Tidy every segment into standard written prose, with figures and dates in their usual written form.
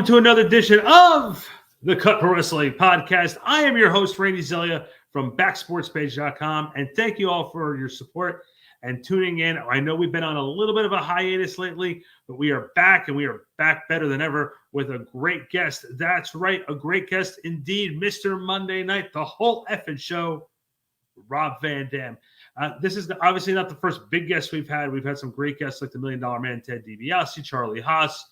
to another edition of the Cut Wrestling Podcast. I am your host, Randy Zelia from backsportspage.com, and thank you all for your support and tuning in. I know we've been on a little bit of a hiatus lately, but we are back, and we are back better than ever with a great guest. That's right, a great guest indeed, Mr. Monday Night, the whole effing show, Rob Van Dam. This is obviously not the first big guest we've had. We've had some great guests like the $1 Million Man, Ted DiBiase, Charlie Haas,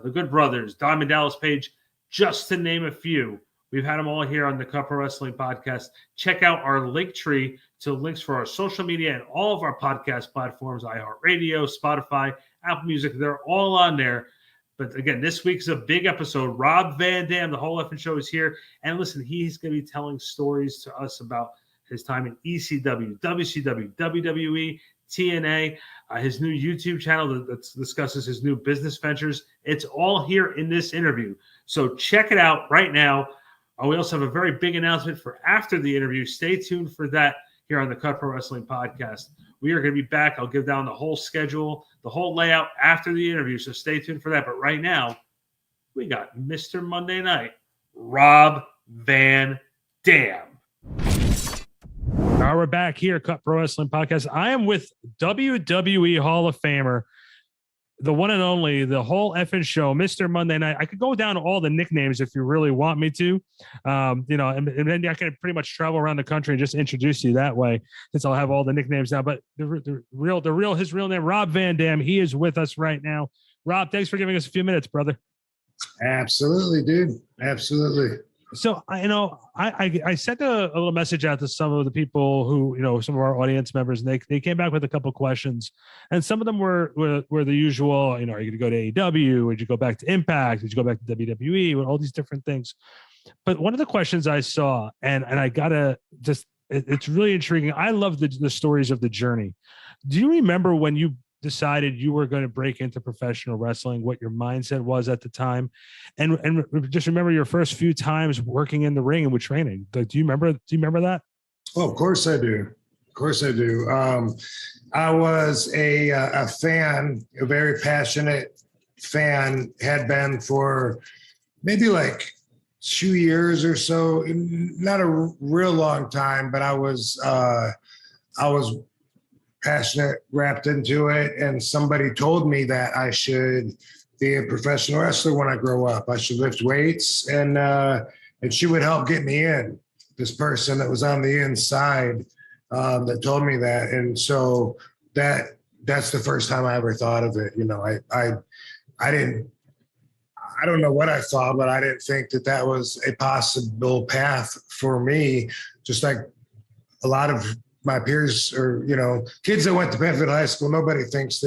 the Good Brothers, Diamond Dallas Page, just to name a few. We've had them all here on the Cut Wrestling Podcast. Check out our link tree to links for our social media and all of our podcast platforms, iHeartRadio, Spotify, Apple Music. They're all on there. But again, this week's a big episode. Rob Van Dam, the whole effing show, is here. And listen, he's going to be telling stories to us about his time in ECW, WCW, WWE, TNA, his new YouTube channel that discusses his new business ventures. It's all here in this interview. So check it out right now. We also have a very big announcement for after the interview. Stay tuned for that here on the Cut Pro Wrestling Podcast. We are going to be back. I'll give down the whole schedule, the whole layout after the interview. So stay tuned for that. But right now, we got Mr. Monday Night, Rob Van Dam. All right, we're back here, Cut Pro Wrestling Podcast. I am with WWE Hall of Famer, the one and only, the whole effing show, Mr. Monday Night. I could go down to all the nicknames if you really want me to, and then I can pretty much travel around the country and just introduce you that way, since I'll have all the nicknames now. But his real name, Rob Van Dam. He is with us right now. Rob, thanks for giving us a few minutes, brother. Absolutely, dude. Absolutely. So, I sent a little message out to some of the people who, some of our audience members, and they came back with a couple of questions. And some of them were the usual, are you going to go to AEW? Would you go back to Impact? Would you go back to WWE? With all these different things. But one of the questions I saw, and I got to just, it's really intriguing. I love the stories of the journey. Do you remember when you decided you were going to break into professional wrestling, what your mindset was at the time, and just remember your first few times working in the ring and with training? Like, do you remember that? Oh, of course I do. Of course I do. I was a fan, a very passionate fan, had been for maybe like 2 years or so, not a real long time, but I was passionate, wrapped into it, and somebody told me that I should be a professional wrestler when I grow up. I should lift weights, and she would help get me in. This person that was on the inside that told me that, and so that's the first time I ever thought of it. I don't know what I thought, but I didn't think that was a possible path for me. Just like a lot of my peers, or kids that went to Benfield High School, nobody thinks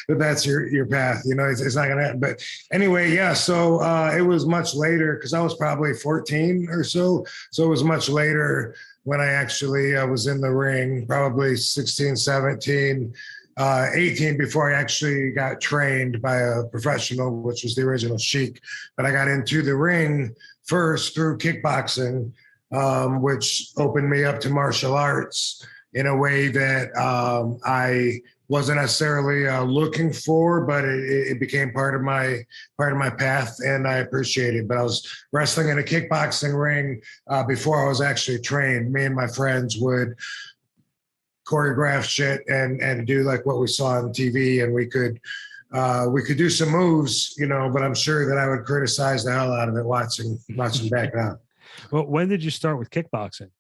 that's your path. It's not gonna happen. But anyway, yeah. So it was much later, because I was probably 14 or so. So it was much later when I actually was in the ring, probably 16, 17, 18, before I actually got trained by a professional, which was the original Sheik. But I got into the ring first through kickboxing, which opened me up to martial arts in a way that I wasn't necessarily looking for, but it became part of my path, and I appreciate it. But I was wrestling in a kickboxing ring before I was actually trained. Me and my friends would choreograph shit and do like what we saw on TV, and we could do some moves, but I'm sure that I would criticize the hell out of it watching back now. Well, when did you start with kickboxing?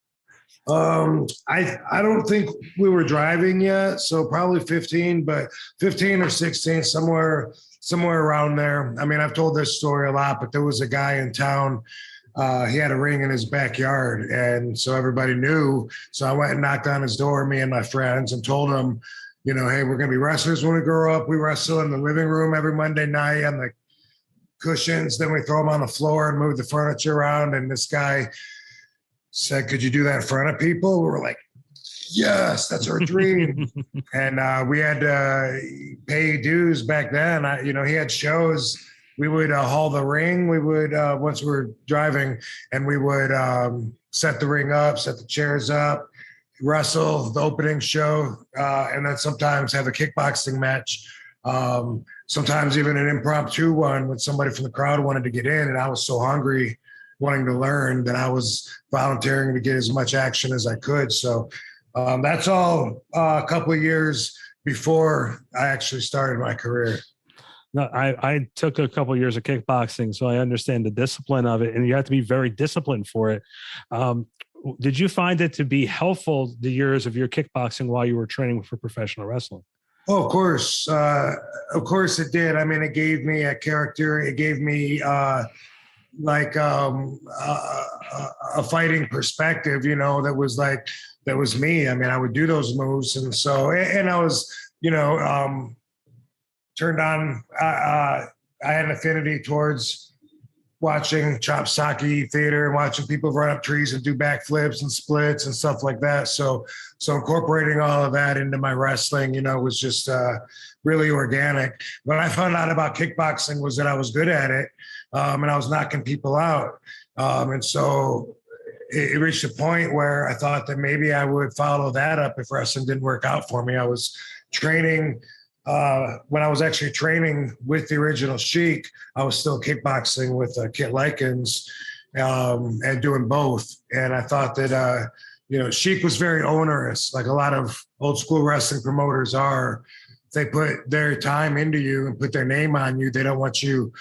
I don't think we were driving yet, so probably 15 or 16, somewhere around there. I mean, I've told this story a lot, but there was a guy in town. He had a ring in his backyard, and so everybody knew. So I went and knocked on his door, me and my friends, and told him, hey, we're going to be wrestlers when we grow up. We wrestle in the living room every Monday night on the cushions. Then we throw them on the floor and move the furniture around. And this guy said, "Could you do that in front of people?" We were like, "Yes, that's our dream." And we had to pay dues back then. He had shows. We would haul the ring. We would, once we were driving, and we would set the ring up, set the chairs up, wrestle the opening show, and then sometimes have a kickboxing match Sometimes even an impromptu one when somebody from the crowd wanted to get in, and I was so hungry wanting to learn that I was volunteering to get as much action as I could. So that's all a couple of years before I actually started my career. No, I took a couple of years of kickboxing, so I understand the discipline of it, and you have to be very disciplined for it. Did you find it to be helpful, the years of your kickboxing, while you were training for professional wrestling? Oh, of course. Of course it did. I mean, it gave me a character. It gave me a fighting perspective, that was me. I mean, I would do those moves. And so, and I was, turned on, I had an affinity towards watching chop sake theater and watching people run up trees and do backflips and splits and stuff like that. So incorporating all of that into my wrestling, was just really organic. When I found out about kickboxing was that I was good at it, and I was knocking people out. And so it reached a point where I thought that maybe I would follow that up if wrestling didn't work out for me. I was training. When I was actually training with the original Sheik, I was still kickboxing with Kit Likens and doing both. And I thought that, Sheik was very onerous, like a lot of old school wrestling promoters are. They put their time into you and put their name on you. They don't want you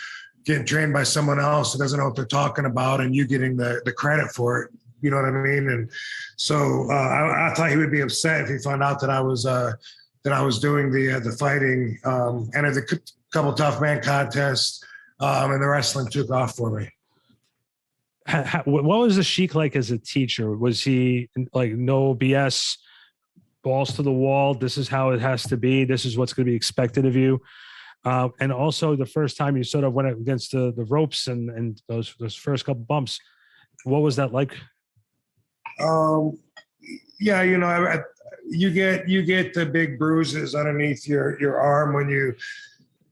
getting trained by someone else who doesn't know what they're talking about and you getting the credit for it. You know what I mean? And so I thought he would be upset if he found out that I was doing the fighting, and at a couple tough man contests, and the wrestling took off for me. What was the Sheik like as a teacher? Was he like no BS, balls to the wall? This is how it has to be. This is what's going to be expected of you. And also the first time you sort of went against the ropes and those first couple bumps, what was that like? Yeah, you get the big bruises underneath your arm when you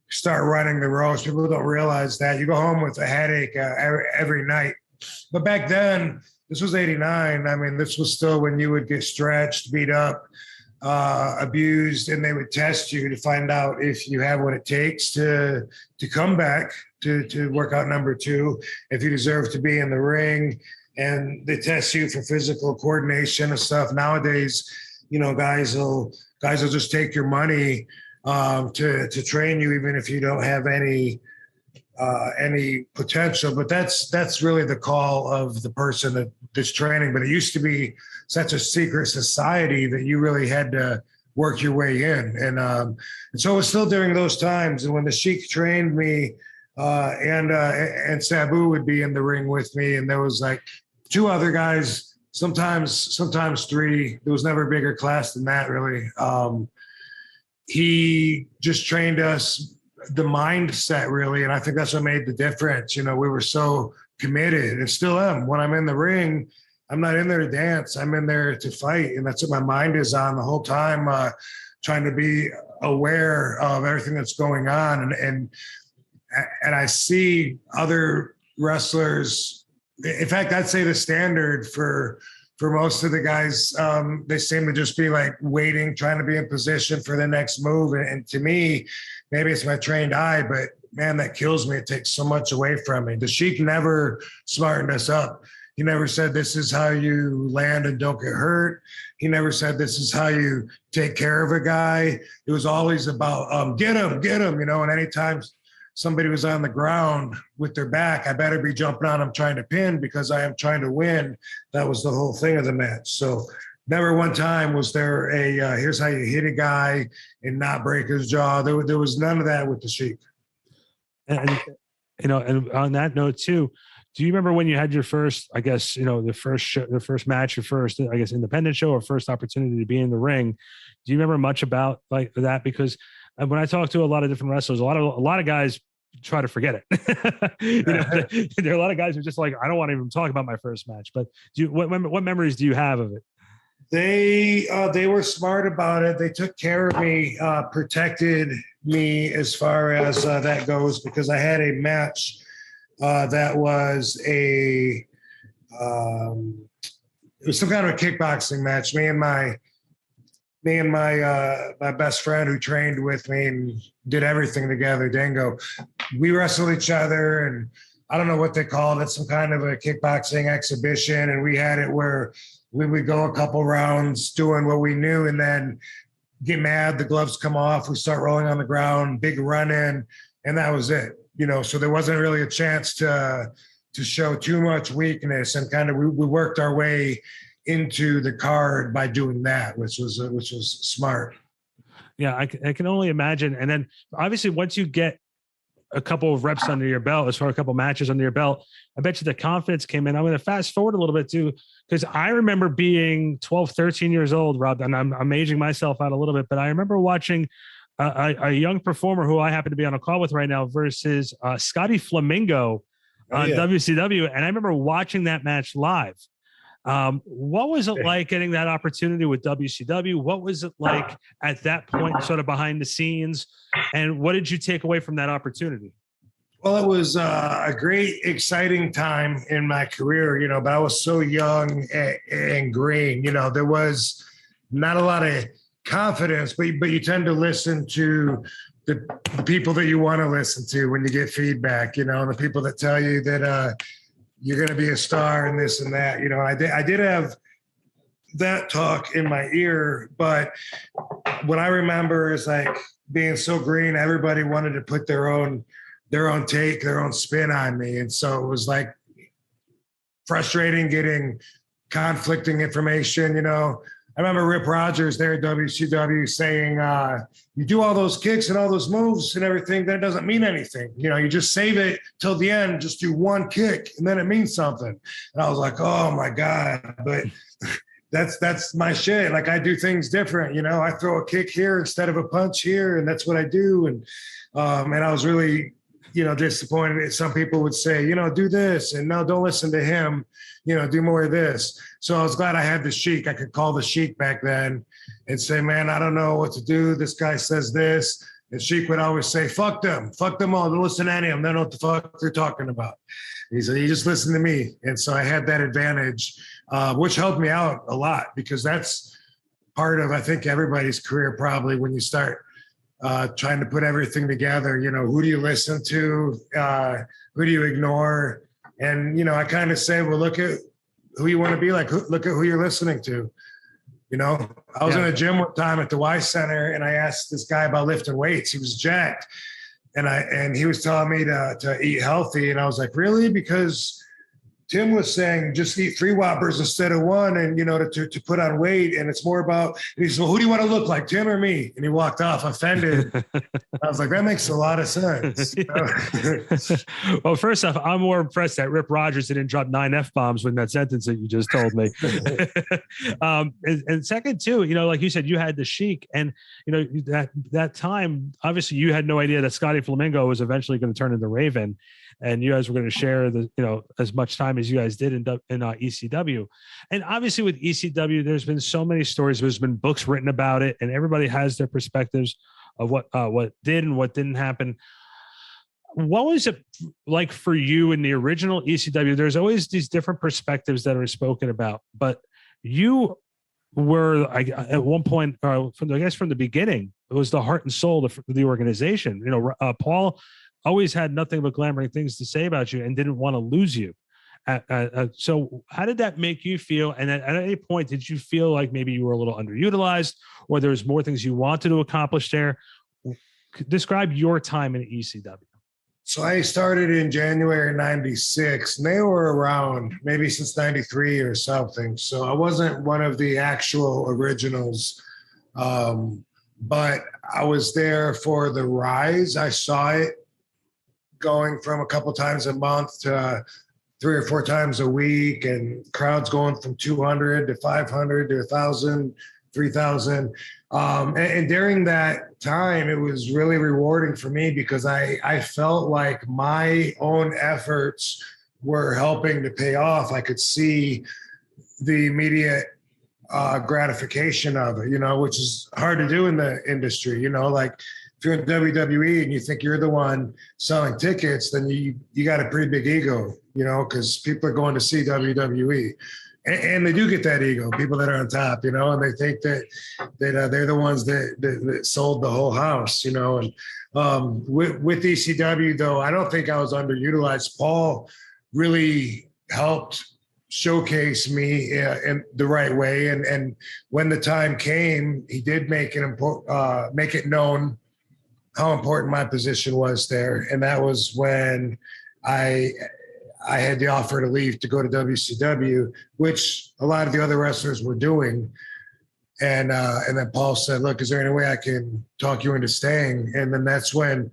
start running the ropes. People don't realize that. You go home with a headache every night. But back then, this was 89. I mean, this was still when you would get stretched, beat up, abused, and they would test you to find out if you have what it takes to come back to workout number 2, if you deserve to be in the ring. And they test you for physical coordination and stuff. Nowadays, guys will just take your money to train you, even if you don't have any potential. But that's really the call of the person that's training. But it used to be such a secret society that you really had to work your way in. And so it was still during those times. And when the Sheik trained me, and Sabu would be in the ring with me, and there was like 2 other guys, sometimes 3. There was never a bigger class than that, really. He just trained us the mindset, really, and I think that's what made the difference. We were so committed, and still am. When I'm in the ring, I'm not in there to dance. I'm in there to fight, and that's what my mind is on the whole time, trying to be aware of everything that's going on. And I see other wrestlers. In fact, I'd say the standard for most of the guys, they seem to just be like waiting, trying to be in position for the next move. And to me, maybe it's my trained eye, but man, that kills me. It takes so much away from me. The Sheik never smartened us up. He never said, this is how you land and don't get hurt. He never said, this is how you take care of a guy. It was always about, get him, and anytime somebody was on the ground with their back, I better be jumping on them trying to pin because I am trying to win. That was the whole thing of the match. So never one time was there here's how you hit a guy and not break his jaw. There was none of that with the Sheik. And on that note too, do you remember when you had your first, I guess, the first match, your first, I guess, independent show or first opportunity to be in the ring? Do you remember much about like that? Because when I talk to a lot of different wrestlers, a lot of guys try to forget it. There are a lot of guys who are just like, I don't want to even talk about my first match. But what memories do you have of it? They were smart about it. They took care of me, protected me as far as that goes, because I had a match that was it was some kind of a kickboxing match. Me and my me and my best friend who trained with me and did everything together, Dango, we wrestled each other, and I don't know what they called it, some kind of a kickboxing exhibition. And we had it where we would go a couple rounds doing what we knew and then get mad, the gloves come off, we start rolling on the ground, big run in, and that was it. So there wasn't really a chance to show too much weakness, and kind of we worked our way into the card by doing that, which was smart. Yeah, I can only imagine. And then obviously once you get a couple of reps under your belt, as far as a couple of matches under your belt, I bet you the confidence came in. I'm going to fast forward a little bit too, because I remember being 12, 13 years old, Rob, and I'm aging myself out a little bit, but I remember watching a young performer who I happen to be on a call with right now versus Scotty Flamingo on WCW. And I remember watching that match live. What was it like getting that opportunity with WCW? What was it like at that point, sort of behind the scenes? And what did you take away from that opportunity? Well, it was a great, exciting time in my career, but I was so young and green. There was not a lot of confidence, but you tend to listen to the people that you want to listen to when you get feedback, and the people that tell you that you're going to be a star and this and that. I did have that talk in my ear, but what I remember is like being so green, everybody wanted to put their own take, their own spin on me. And so it was like frustrating getting conflicting information. I remember Rip Rogers there at WCW saying, you do all those kicks and all those moves and everything, that doesn't mean anything. You just save it till the end, just do one kick and then it means something. And I was like, oh my God, but that's my shit. Like I do things different. I throw a kick here instead of a punch here, and that's what I do. And I was really, disappointed. Some people would say, do this, and no, don't listen to him, do more of this. So I was glad I had the Sheik. I could call the Sheik back then and say, man, I don't know what to do. This guy says this. And Sheik would always say, fuck them all. Don't listen to any of them. They don't know what the fuck they're talking about. He said, you just listen to me. And so I had that advantage, which helped me out a lot, because that's part of, I think, everybody's career probably, when you start trying to put everything together. Who do you listen to? Who do you ignore? And, I kind of say, well, look at who you want to be like. Look at who you're listening to. I was in a gym one time at the Y Center, and I asked this guy about lifting weights. He was jacked, and he was telling me to eat healthy. And I was like, really? Because Tim was saying just eat 3 Whoppers instead of 1, and to put on weight. And it's more about, and he said, well, who do you want to look like, Tim or me? And he walked off offended. I was like, that makes a lot of sense. Well, first off, I'm more impressed that Rip Rogers didn't drop 9 F-bombs with that sentence that you just told me. And second too, like you said, you had the Sheik, and that time, obviously you had no idea that Scotty Flamingo was eventually going to turn into Raven, and you guys were going to share as much time as you guys did in ECW. And obviously with ECW, there's been so many stories. There's been books written about it, and everybody has their perspectives of what did and what didn't happen. What was it like for you in the original ECW? There's always these different perspectives that are spoken about, but you were at one point, from the beginning, it was the heart and soul of the organization. Paul always had nothing but glamoring things to say about you and didn't want to lose you. So how did that make you feel? And at any point, did you feel like maybe you were a little underutilized, or there was more things you wanted to accomplish there? Describe your time in ECW. So I started in January 96, and they were around maybe since 93 or something. So I wasn't one of the actual originals, but I was there for the rise. I saw it going from a couple times a month to 3 or 4 times a week, and crowds going from 200 to 500 to 1,000, 3,000. And during that time, it was really rewarding for me, because I felt like my own efforts were helping to pay off. I could see the immediate gratification of it, which is hard to do in the industry. Like if you're in WWE and you think you're the one selling tickets, then you got a pretty big ego, because people are going to see WWE. and they do get that ego, people that are on top, you know, and they think that they're the ones that sold the whole house, you know. And with ECW, though, I don't think I was underutilized. Paul really helped showcase me in the right way, and when the time came, he did make it known how important my position was there. And that was when I had the offer to leave to go to WCW, which a lot of the other wrestlers were doing. And then Paul said, "Look, is there any way I can talk you into staying?" And then that's when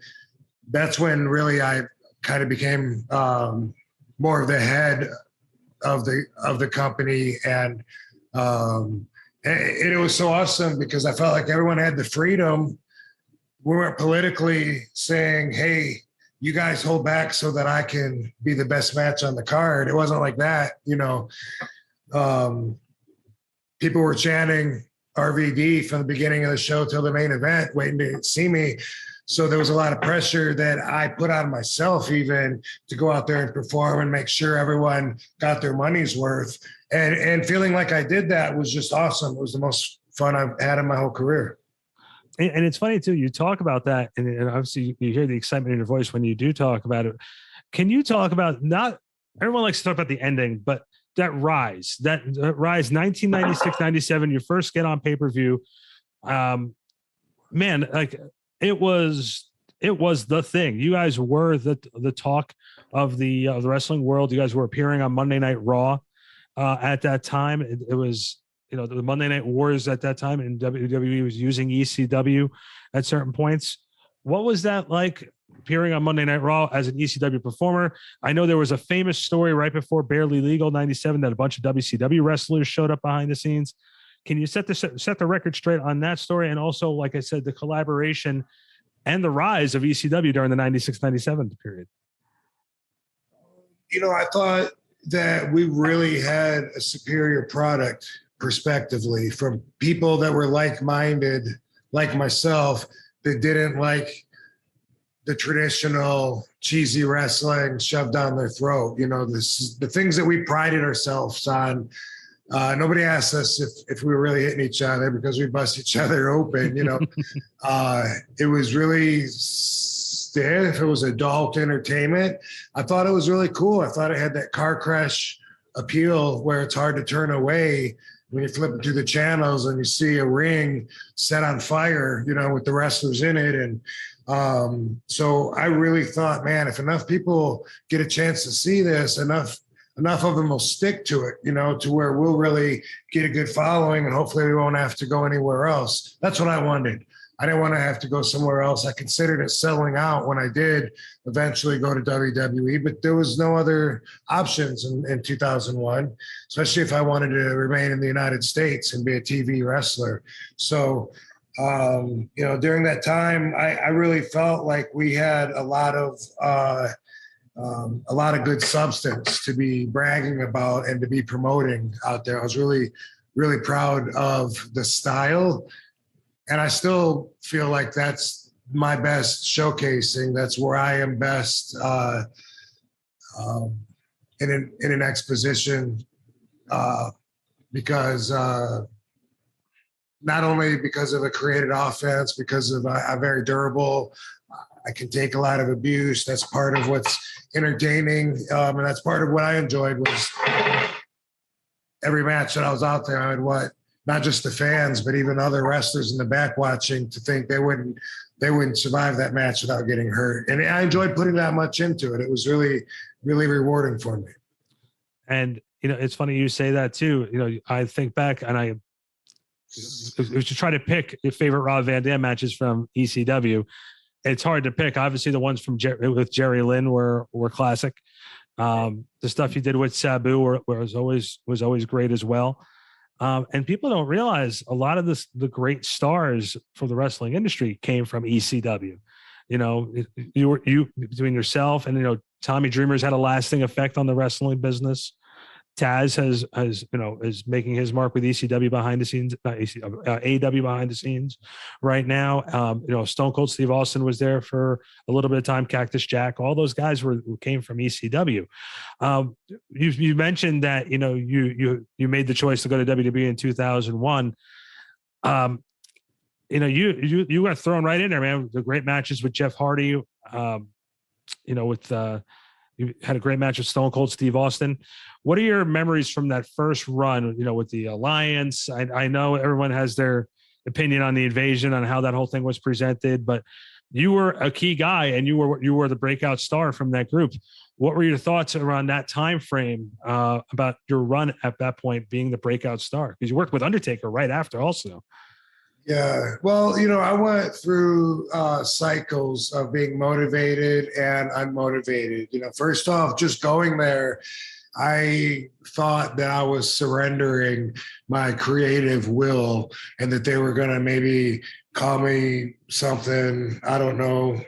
really I kind of became more of the head of the company. And it was so awesome because I felt like everyone had the freedom. We weren't politically saying, "Hey, you guys hold back so that I can be the best match on the card." It wasn't like that, you know. People were chanting RVD from the beginning of the show till the main event, waiting to see me. So there was a lot of pressure that I put on myself even to go out there and perform and make sure everyone got their money's worth. And feeling like I did that was just awesome. It was the most fun I've had in my whole career. And it's funny too, you talk about that, and obviously you hear the excitement in your voice when you do talk about it. Can you talk about, not everyone likes to talk about the ending, but that rise 1996-97, your first get on pay-per-view, man, like it was the thing. You guys were the talk of the wrestling world. You guys were appearing on Monday Night Raw at that time. It was, you know, the Monday Night Wars at that time, and WWE was using ECW at certain points. What was that like, appearing on Monday Night Raw as an ECW performer? I know there was a famous story right before Barely Legal 97 that a bunch of WCW wrestlers showed up behind the scenes. Can you set the record straight on that story? And also, like I said, the collaboration and the rise of ECW during the 96-97 period. You know, I thought that we really had a superior product prospectively from people that were like-minded, like myself, that didn't like the traditional cheesy wrestling shoved down their throat. You know, the things that we prided ourselves on. Nobody asked us if we were really hitting each other because we bust each other open. You know, it was really stiff. It was adult entertainment. I thought it was really cool. I thought it had that car crash appeal where it's hard to turn away when you're flipping through the channels and you see a ring set on fire, you know, with the wrestlers in it. And so I really thought, man, if enough people get a chance to see this, enough of them will stick to it, you know, to where we'll really get a good following, and hopefully we won't have to go anywhere else. That's what I wanted. I didn't want to have to go somewhere else. I considered it selling out when I did eventually go to WWE, but there was no other options in 2001, especially if I wanted to remain in the United States and be a TV wrestler. So, you know, during that time, I really felt like we had a lot of good substance to be bragging about and to be promoting out there. I was really, really proud of the style. And I still feel like that's my best showcasing. That's where I am best in an exposition because not only because of a created offense, because of I'm very durable. I can take a lot of abuse. That's part of what's entertaining. And that's part of what I enjoyed was every match that I was out there, I would want not just the fans, but even other wrestlers in the back watching to think they wouldn't survive that match without getting hurt. And I enjoyed putting that much into it. It was really, really rewarding for me. And, you know, it's funny you say that too. You know, I think back and I was to try to pick your favorite Rob Van Dam matches from ECW. It's hard to pick. Obviously the ones from with Jerry Lynn were classic. The stuff you did with Sabu was always great as well. And people don't realize a lot of the great stars for the wrestling industry came from ECW. You know, you between yourself and, you know, Tommy Dreamer's had a lasting effect on the wrestling business. Taz is making his mark with ECW behind the scenes, AEW behind the scenes right now. Stone Cold Steve Austin was there for a little bit of time. Cactus Jack, all those guys came from ECW. You mentioned that you made the choice to go to WWE in 2001. You got thrown right in there, man. The great matches with Jeff Hardy. You had a great match with Stone Cold Steve Austin. What are your memories from that first run, with the Alliance? I know everyone has their opinion on the Invasion, on how that whole thing was presented, but you were a key guy and you were the breakout star from that group. What were your thoughts around that time frame about your run at that point being the breakout star? Because you worked with Undertaker right after also. Yeah. Well, I went through cycles of being motivated and unmotivated. First off, just going there, I thought that I was surrendering my creative will and that they were going to maybe call me something, I don't know,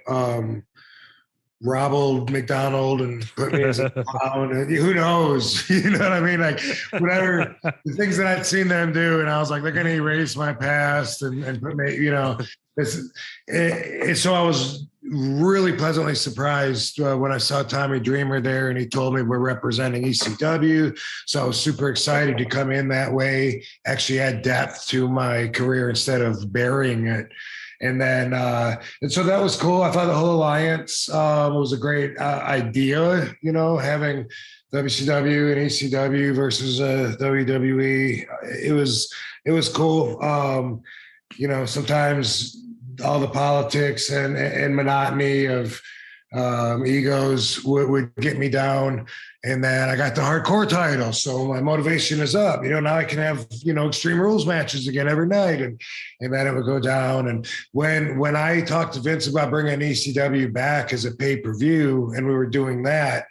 Ronald McDonald and put me as a clown. And who knows? You know what I mean? Like whatever the things that I'd seen them do, and I was like, they're going to erase my past and put me, so I was really pleasantly surprised when I saw Tommy Dreamer there, and he told me we're representing ECW. So I was super excited to come in that way, actually add depth to my career instead of burying it. And then, and so that was cool. I thought the whole alliance was a great idea, having WCW and ECW versus WWE. It was cool. Sometimes all the politics and monotony of egos would get me down. And then I got the hardcore title. So my motivation is up. Now I can have, Extreme Rules matches again every night. And then it would go down. And when I talked to Vince about bringing ECW back as a pay-per-view, and we were doing that,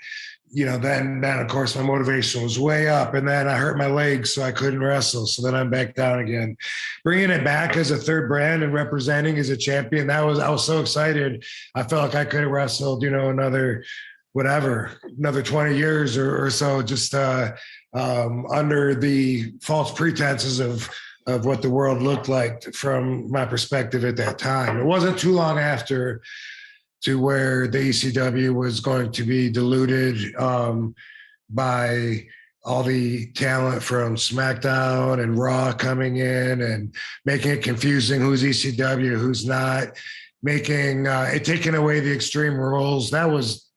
then of course my motivation was way up, and then I hurt my legs, so I couldn't wrestle. So then I'm back down again. Bringing it back as a third brand and representing as a champion, I was so excited. I felt like I could have wrestled, another 20 years or so, just under the false pretenses of what the world looked like from my perspective at that time. It wasn't too long after to where the ECW was going to be diluted by all the talent from SmackDown and Raw coming in and making it confusing who's ECW, who's not, making it taking away the Extreme Rules. That was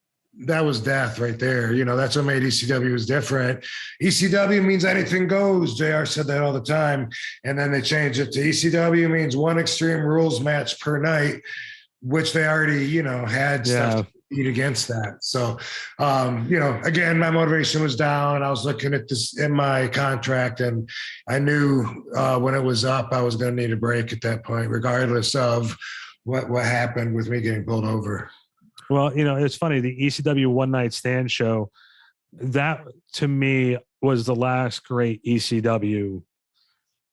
death right there. That's what made ECW was different. ECW means anything goes. JR said that all the time. And then they changed it to ECW means one Extreme Rules match per night, which they already, had stuff to beat against that. So, again, my motivation was down. I was looking at this in my contract, and I knew when it was up, I was going to need a break at that point, regardless of what happened with me getting pulled over. Well, it's funny. The ECW One Night Stand show, that to me was the last great ECW.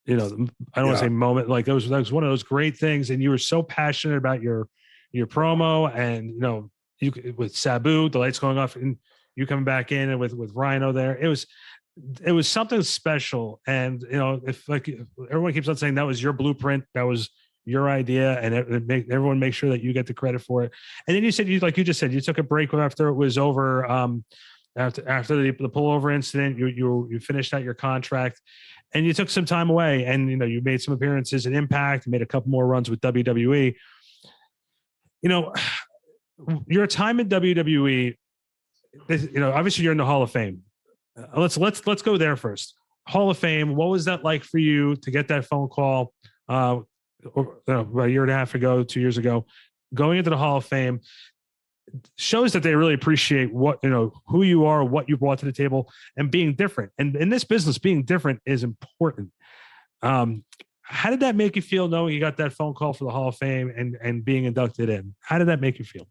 I don't want to say moment. Like that was one of those great things, and you were so passionate about your promo, and you with Sabu, the lights going off, and you coming back in, and with Rhino there, it was something special. And if everyone keeps on saying that was your blueprint, that was your idea, and everyone make sure that you get the credit for it. And then you said you just said you took a break after it was over. After the pullover incident, you finished out your contract, and you took some time away, and you made some appearances at Impact, made a couple more runs with WWE. Your time in WWE, obviously you're in the Hall of Fame. Let's go there first. Hall of Fame. What was that like for you to get that phone call? A year and a half ago, 2 years ago, going into the Hall of Fame shows that they really appreciate what, who you are, what you brought to the table, and being different. And in this business, being different is important. How did that make you feel knowing you got that phone call for the Hall of Fame and being inducted in? How did that make you feel?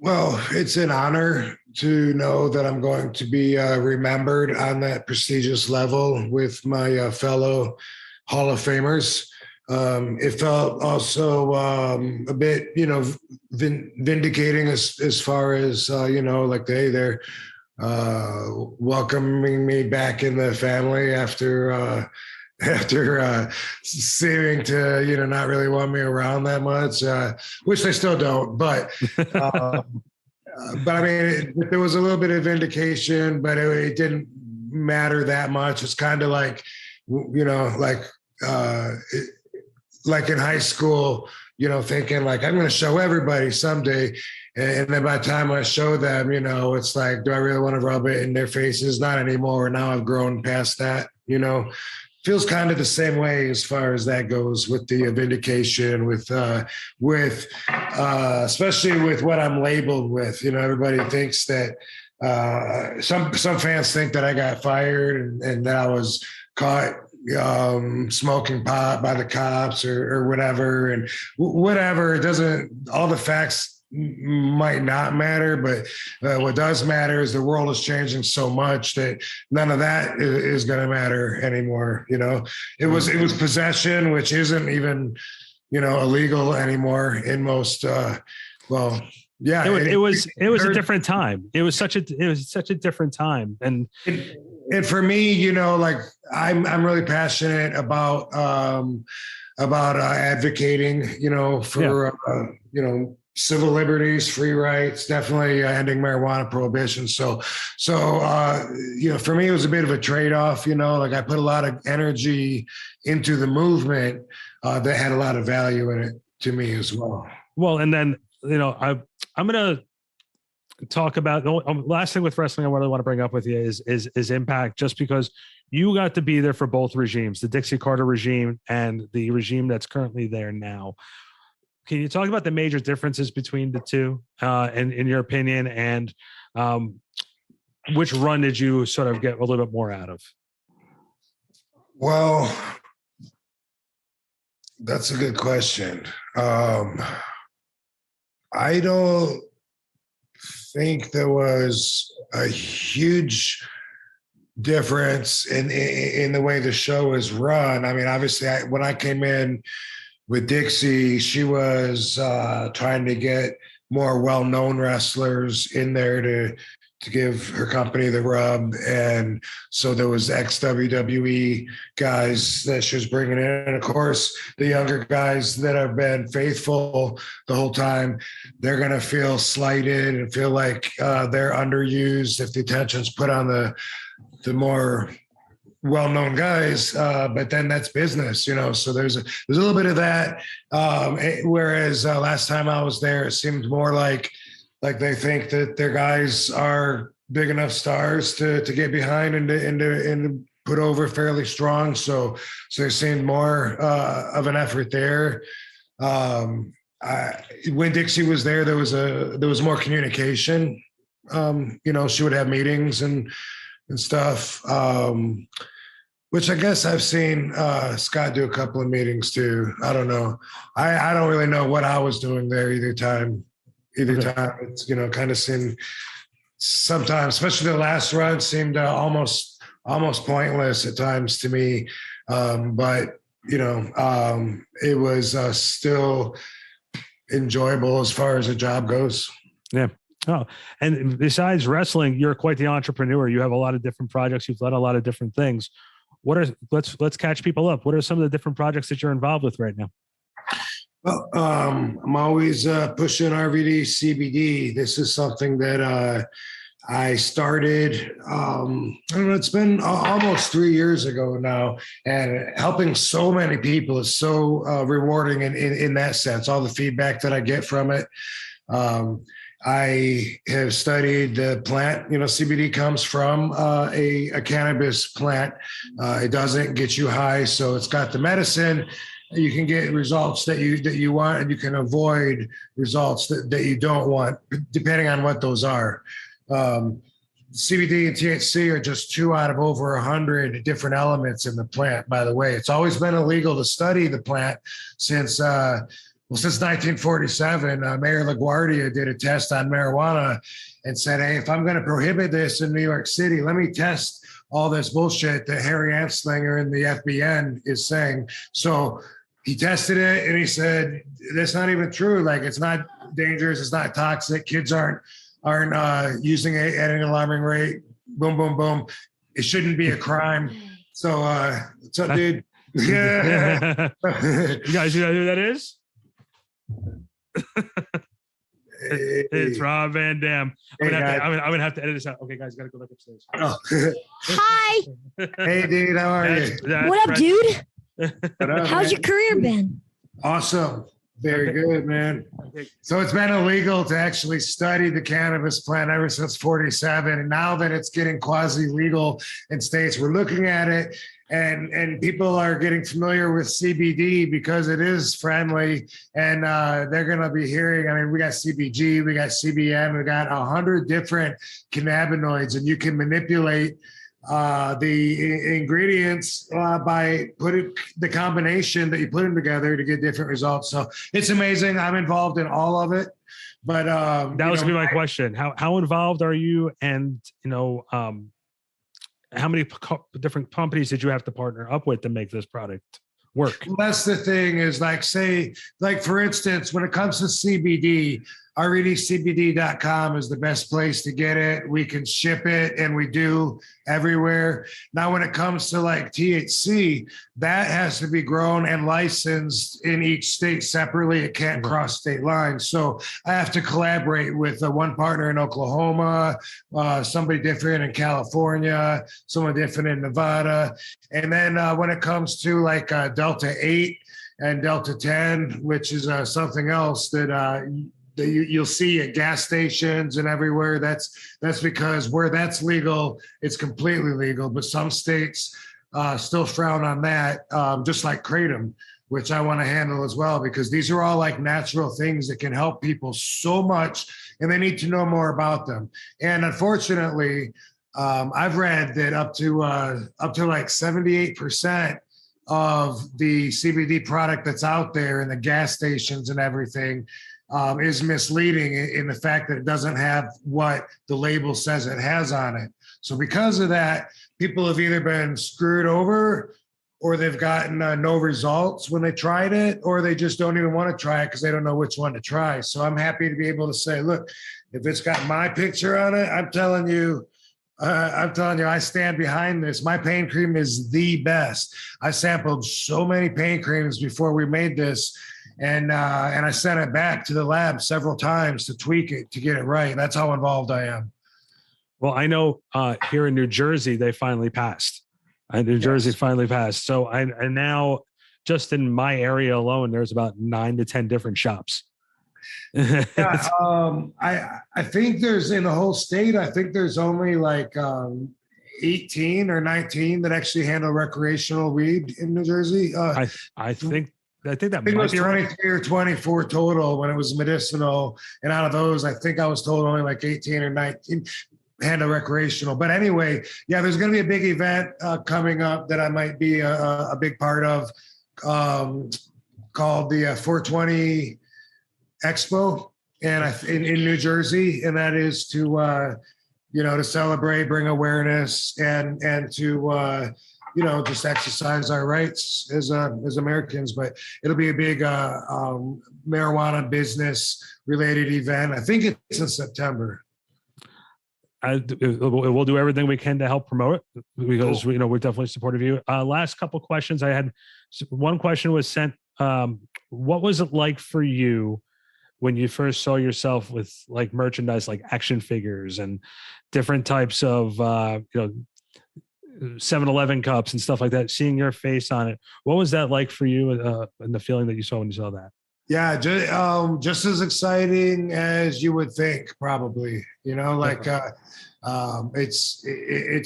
Well, it's an honor to know that I'm going to be remembered on that prestigious level with my fellow Hall of Famers. It felt also a bit, vindicating as far as, like, hey, they're welcoming me back in the family after seeming to, not really want me around that much, which they still don't. But I mean, there was a little bit of vindication, but it didn't matter that much. It's kind of like, like in high school, thinking like, I'm going to show everybody someday. And then by the time I show them, it's like, do I really want to rub it in their faces? Not anymore. Now I've grown past that, feels kind of the same way as far as that goes with the vindication, with especially with what I'm labeled with. Everybody thinks that some fans think that I got fired and that I was caught smoking pot by the cops or whatever, and whatever. It doesn't. All the facts might not matter, but what does matter is the world is changing so much that none of that is going to matter anymore. It was possession, which isn't even illegal anymore in most yeah, it was a different time. It was such a different time. And for me, like I'm really passionate about advocating, for civil liberties, free rights, definitely ending marijuana prohibition. So for me, it was a bit of a trade-off, like I put a lot of energy into the movement that had a lot of value in it to me as well. Well, and then, I'm going to talk about the last thing with wrestling I really want to bring up with you is impact, just because you got to be there for both regimes, the Dixie Carter regime and the regime that's currently there now. Can you talk about the major differences between the two, in your opinion, and which run did you sort of get a little bit more out of? Well, that's a good question. I don't think there was a huge difference in the way the show is run. I mean, obviously, when I came in with Dixie, she was trying to get more well-known wrestlers in there to give her company the rub. And so there was ex-WWE guys that she was bringing in. And of course, the younger guys that have been faithful the whole time, they're going to feel slighted and feel like they're underused if the attention's put on the more well-known guys, but then that's business, so there's a little bit of that. Whereas last time I was there, it seemed more like they think that their guys are big enough stars to get behind and to put over fairly strong. So there seemed more of an effort there. When Dixie was there, there was more communication. She would have meetings and stuff. Which I guess I've seen Scott do a couple of meetings too. I don't know. I don't really know what I was doing there either time. It's, kind of seemed sometimes, especially the last run, seemed almost pointless at times to me. But it was still enjoyable as far as the job goes. Yeah. Oh, and besides wrestling, you're quite the entrepreneur. You have a lot of different projects. You've done a lot of different things. Let's catch people up. What are some of the different projects that you're involved with right now? Well, I'm always pushing RVD CBD. This is something that I started, I don't know, it's been almost 3 years ago now, and helping so many people is so rewarding in that sense, all the feedback that I get from it. I have studied the plant. CBD comes from a cannabis plant. It doesn't get you high, so it's got the medicine. You can get results that you want, and you can avoid results that you don't want, depending on what those are. CBD and THC are just 2 out of over 100 different elements in the plant, by the way. It's always been illegal to study the plant since 1947. Mayor LaGuardia did a test on marijuana and said, hey, if I'm going to prohibit this in New York City, let me test all this bullshit that Harry Anslinger and the FBN is saying. So he tested it and he said, that's not even true. Like, it's not dangerous. It's not toxic. Kids aren't aren't using it at an alarming rate. Boom, boom, boom. It shouldn't be a crime. So, what's up, dude? Yeah. You guys know who that is? It's Rob Van Dam. I'm gonna have to edit this out. Okay, guys, gotta go back upstairs. Oh. Hi. Hey, dude, how are you? What up, dude? What up, How's man? your career been? Awesome. Very good, man. So it's been illegal to actually study the cannabis plant ever since 47. And now that it's getting quasi-legal in states, we're looking at it and people are getting familiar with CBD because it is friendly and they're going to be hearing, I mean, we got CBG, we got CBN, we got 100 different cannabinoids, and you can manipulate the ingredients by putting the combination that you put them together to get different results. So it's amazing. I'm involved in all of it, but that was gonna be my question. How involved are you? And how many different companies did you have to partner up with to make this product work? Well, that's the thing is like, say, like for instance, when it comes to CBD, redcbd.com is the best place to get it. We can ship it and we do everywhere. Now, when it comes to like THC, that has to be grown and licensed in each state separately. It can't cross state lines. So I have to collaborate with one partner in Oklahoma, somebody different in California, someone different in Nevada. And then when it comes to like Delta 8 and Delta 10, which is something else that you'll see at gas stations and everywhere. That's because where that's legal, it's completely legal. But some states still frown on that, just like kratom, which I want to handle as well, because these are all like natural things that can help people so much, and they need to know more about them. And unfortunately, I've read that up to like 78% of the CBD product that's out there in the gas stations and everything is misleading in the fact that it doesn't have what the label says it has on it. So because of that, people have either been screwed over, or they've gotten no results when they tried it, or they just don't even want to try it because they don't know which one to try. So I'm happy to be able to say, look, if it's got my picture on it, I'm telling you, I stand behind this. My pain cream is the best. I sampled so many pain creams before we made this. And I sent it back to the lab several times to tweak it, to get it right. That's how involved I am. Well, I know here in New Jersey, they finally passed. New Jersey finally passed. So and now just in my area alone, there's about 9 to 10 different shops. Yeah, I think there's in the whole state, I think there's only like 18 or 19 that actually handle recreational weed in New Jersey. I think that it might was be right. 23 or 24 total when it was medicinal. And out of those, I think I was told only like 18 or 19 handle recreational. But anyway, yeah, there's going to be a big event coming up that I might be a big part of, called the 420 Expo in New Jersey. And that is to, to celebrate, bring awareness, and to, just exercise our rights as Americans. But it'll be a big marijuana business related event. I think it's in September. We'll do everything we can to help promote it, because cool. We're definitely supportive of you. Last couple questions I had. One question was sent. What was it like for you when you first saw yourself with like merchandise, like action figures and different types of 7-Eleven cups and stuff like that, seeing your face on it? What was that like for you, and the feeling that you saw when you saw that? Yeah, just as exciting as you would think, probably. It's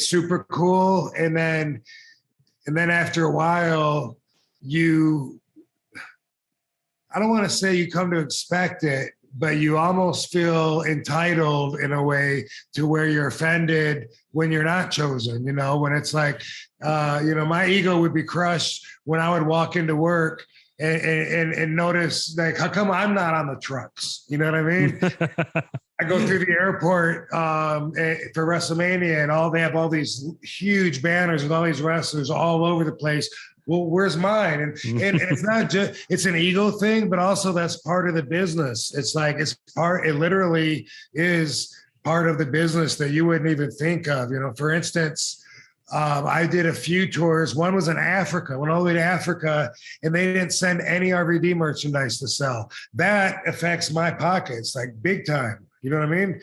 super cool, and then after a while, I don't want to say you come to expect it, but you almost feel entitled in a way to where you're offended when you're not chosen, when it's like, my ego would be crushed when I would walk into work and notice, like, how come I'm not on the trucks? You know what I mean? I go through the airport for WrestleMania, and they have all these huge banners with all these wrestlers all over the place. Well, where's mine? And it's not just, it's an ego thing, but also that's part of the business. It's like, it literally is part of the business that you wouldn't even think of. For instance, I did a few tours. One was in Africa, went all the way to Africa, and they didn't send any RVD merchandise to sell. That affects my pockets like big time. You know what I mean?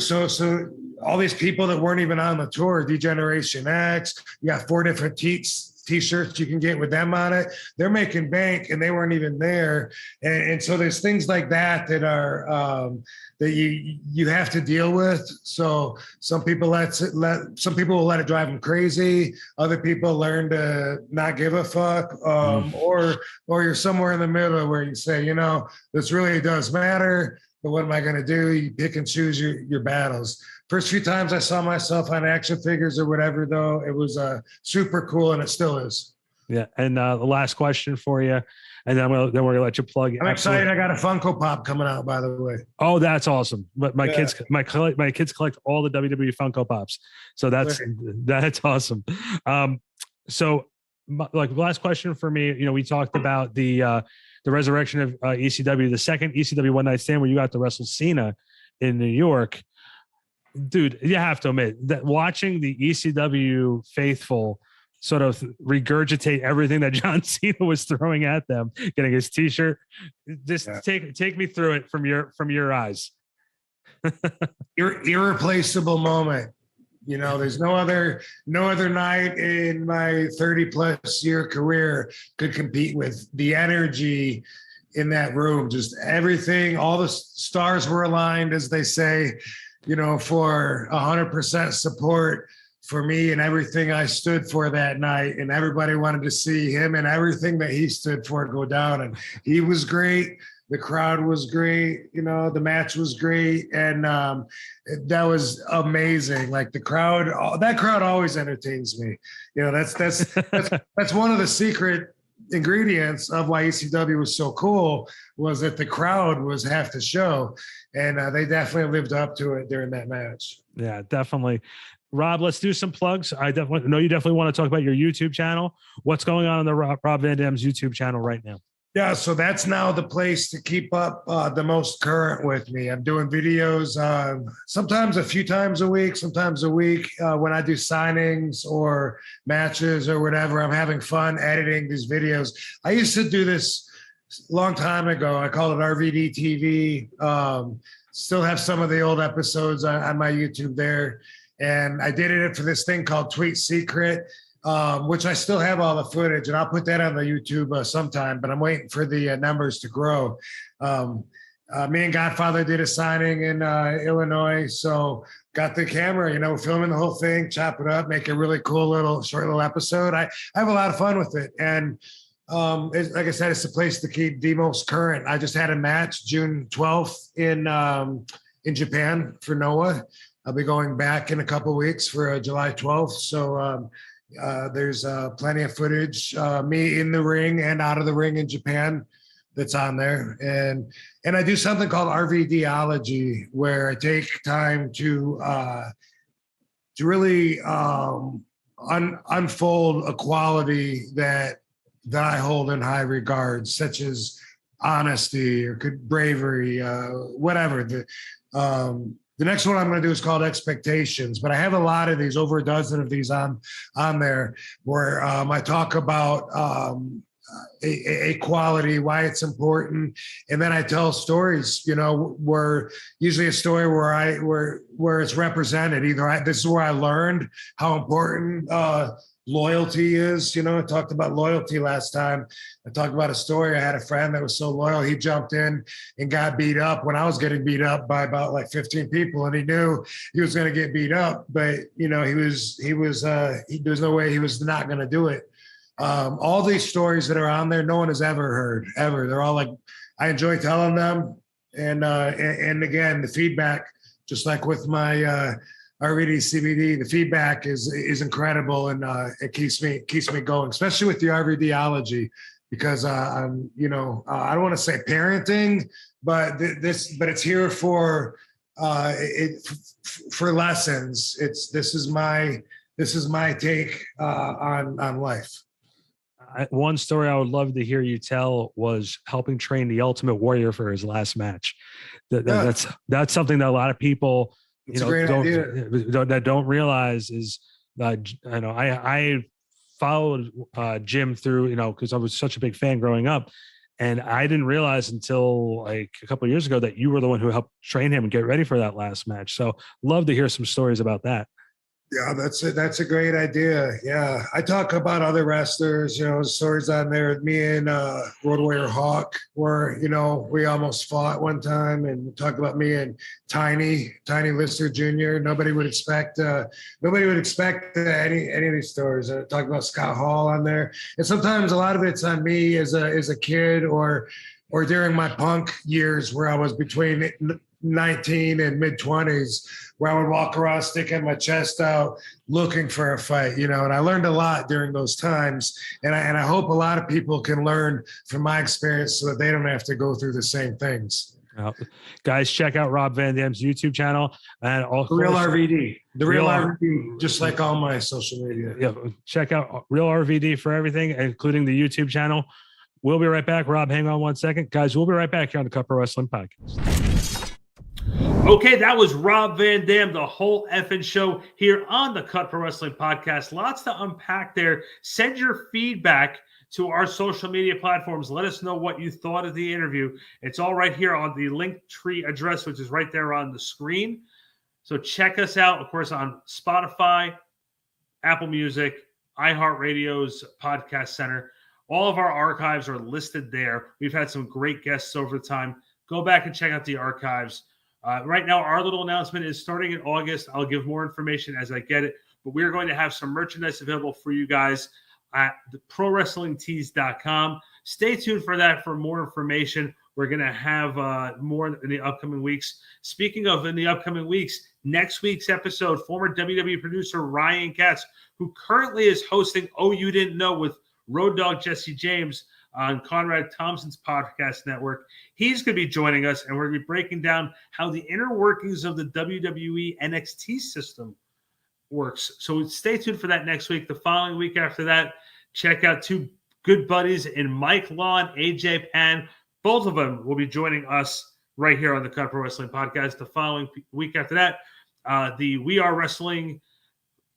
So all these people that weren't even on the tour, D-Generation X, you got 4 different T-shirts you can get with them on it. They're making bank, and they weren't even there. And so there's things like that are that you have to deal with. So some people will let it drive them crazy. Other people learn to not give a fuck, or you're somewhere in the middle where you say, this really does matter. But what am I going to do? You pick and choose your battles. First few times I saw myself on action figures or whatever, though, it was super cool, and it still is. Yeah. And the last question for you, and then we're going to let you plug. I'm excited. I got a Funko Pop coming out, by the way. Oh, that's awesome. But my kids collect all the WWE Funko Pops. So that's awesome. So last question for me, we talked about the resurrection of ECW, the second ECW One Night Stand where you got to wrestle Cena in New York. Dude, you have to admit that watching the ECW faithful sort of regurgitate everything that John Cena was throwing at them, getting his T-shirt, just take me through it from your eyes. Irreplaceable moment. There's no other night in my 30 plus year career could compete with the energy in that room. Just everything, all the stars were aligned, as they say, for 100% support for me and everything I stood for that night. And everybody wanted to see him and everything that he stood for go down. And he was great. The crowd was great. The match was great. And that was amazing. Like that crowd always entertains me. That's one of the secret ingredients of why ECW was so cool, was that the crowd was half the show. And they definitely lived up to it during that match. Yeah, definitely. Rob, let's do some plugs. I definitely know you definitely want to talk about your YouTube channel. What's going on the Rob Van Dam's YouTube channel right now? Yeah, so that's now the place to keep up the most current with me. I'm doing videos sometimes a few times a week, sometimes a week when I do signings or matches or whatever. I'm having fun editing these videos. I used to do this a long time ago. I called it RVD TV. Still have some of the old episodes on my YouTube there. And I did it for this thing called Tweet Secret, which I still have all the footage, and I'll put that on the YouTube sometime, but I'm waiting for the numbers to grow. Me and Godfather did a signing in Illinois, so got the camera, filming the whole thing, chop it up, make a really cool short little episode. I have a lot of fun with it. And like I said, it's a place to keep the most current. I just had a match June 12th in Japan for Noah. I'll be going back in a couple of weeks for July 12th. So there's plenty of footage, me in the ring and out of the ring in Japan, that's on there. And I do something called RVDology, where I take time to really unfold a quality that I hold in high regard, such as honesty or bravery, whatever. The next one I'm going to do is called Expectations, but I have a lot of these, over a dozen of these on there, where I talk about a quality, why it's important, and then I tell stories. Where usually a story where it's represented. This is where I learned how important loyalty is. I talked about loyalty last time. I talked about a story. I had a friend that was so loyal, he jumped in and got beat up when I was getting beat up by about like 15 people, and he knew he was going to get beat up, but there's no way he was not going to do it. All these stories that are on there, no one has ever heard, ever. They're all like, I enjoy telling them. And again, the feedback, just like with my RVD CBD, the feedback is incredible, and it keeps me going, especially with the RVDology, because I'm I don't want to say parenting, but it's here for for lessons. This is my take on life. One story I would love to hear you tell was helping train the Ultimate Warrior for his last match. That's something that a lot of people It's a great idea. That don't realize is, I followed Jim through, because I was such a big fan growing up. And I didn't realize until like a couple of years ago that you were the one who helped train him and get ready for that last match. So love to hear some stories about that. Yeah, that's it. That's a great idea. Yeah. I talk about other wrestlers, stories on there. Me and Road Warrior Hawk were, we almost fought one time, and talk about me and Tiny Lister Jr. Nobody would expect any of these stories. Talk about Scott Hall on there. And sometimes a lot of it's on me as a kid or during my punk years where I was between 19 and mid-20s, where I would walk around sticking my chest out looking for a fight, and I learned a lot during those times, and I hope a lot of people can learn from my experience so that they don't have to go through the same things. Guys, check out Rob Van Dam's YouTube channel and The Real RVD, just like all my social media. Yeah, check out Real RVD for everything, including the YouTube channel. We'll be right back. Rob, hang on 1 second. Guys, we'll be right back here on the Cut Pro Wrestling Podcast. Okay, that was Rob Van Dam, the whole effing show here on the Cut Pro Wrestling Podcast. Lots to unpack there. Send your feedback to our social media platforms. Let us know what you thought of the interview. It's all right here on the Linktree address, which is right there on the screen. So check us out, of course, on Spotify, Apple Music, iHeartRadio's Podcast Center. All of our archives are listed there. We've had some great guests over the time. Go back and check out the archives. Right now, our little announcement is starting in August. I'll give more information as I get it, but we're going to have some merchandise available for you guys at the ProWrestlingTees.com. Stay tuned for that for more information. We're going to have more in the upcoming weeks. Speaking of in the upcoming weeks, next week's episode, former WWE producer Ryan Katz, who currently is hosting Oh You Didn't Know with Road Dogg Jesse James on Conrad Thompson's podcast network. He's going to be joining us, and we're going to be breaking down how the inner workings of the WWE NXT system works. So stay tuned for that next week. The following week after that, check out two good buddies in Mike Law and AJ Pan. Both of them will be joining us right here on the Cut Pro Wrestling Podcast. The following week after that, the We Are Wrestling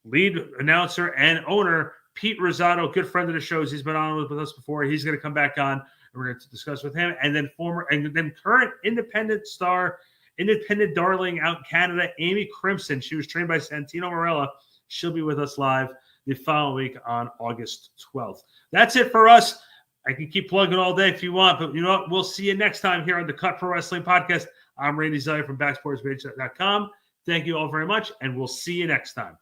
lead announcer and owner, Pete Rosado, good friend of the shows. He's been on with us before. He's going to come back on, and we're going to discuss with him. And then current independent darling out in Canada, Amy Crimson. She was trained by Santino Marella. She'll be with us live the following week on August 12th. That's it for us. I can keep plugging all day if you want, but you know what? We'll see you next time here on the Cut Pro Wrestling Podcast. I'm Randy Zeller from BacksportsPage.com. Thank you all very much, and we'll see you next time.